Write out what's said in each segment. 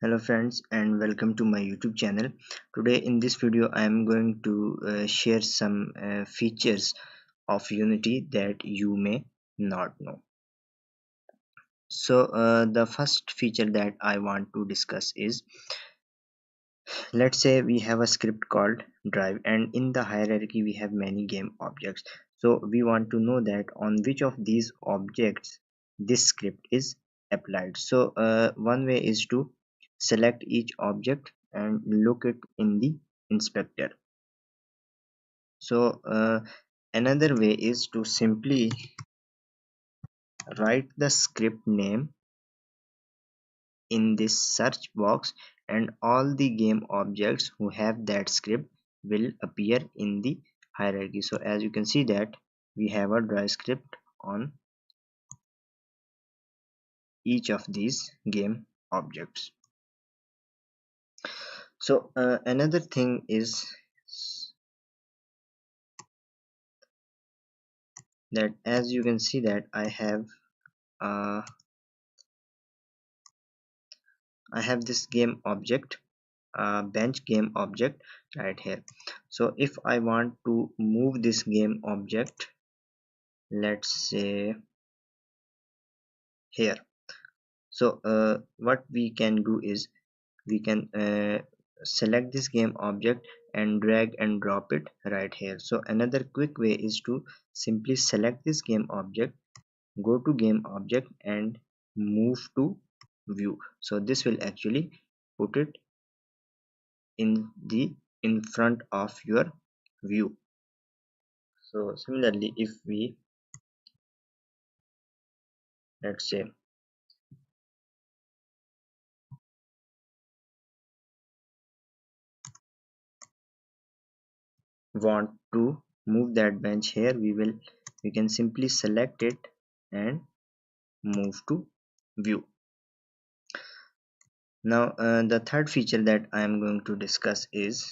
Hello friends and welcome to my YouTube channel. Today in this video I am going to share some features of Unity that you may not know. So the first feature that I want to discuss is, let's say we have a script called drive, and in the hierarchy we have many game objects. So we want to know that on which of these objects this script is applied. So one way is to select each object and look it in the inspector. So another way is to simply write the script name in this search box, and all the game objects who have that script will appear in the hierarchy. So as you can see that we have a dry script on each of these game objects. So another thing is that, as you can see that uh, I have this game object, bench game object right here. So if I want to move this game object, let's say here. So what we can do is we can select this game object and drag and drop it right here. So another quick way is to simply select this game object, go to game object and move to view. So this will actually put it in front of your view. So similarly, if we, let's say, want to move that bench here, we can simply select it and move to view. Now the third feature that I am going to discuss is,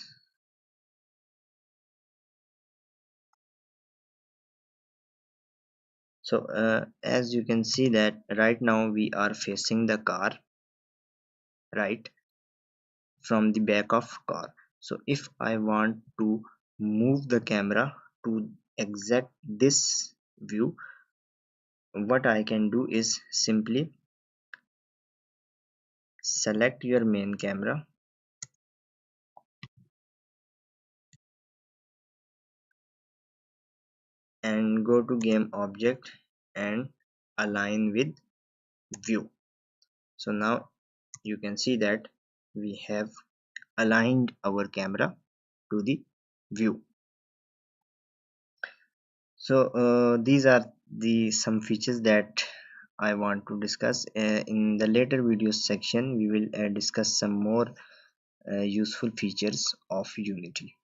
as you can see that right now we are facing the car, right, from the back of car. So if I want to move the camera to exact this view, what I can do is simply select your main camera and go to game object and align with view. So now you can see that we have aligned our camera to the view. So these are the some features that I want to discuss. In the later videos section we will discuss some more useful features of Unity.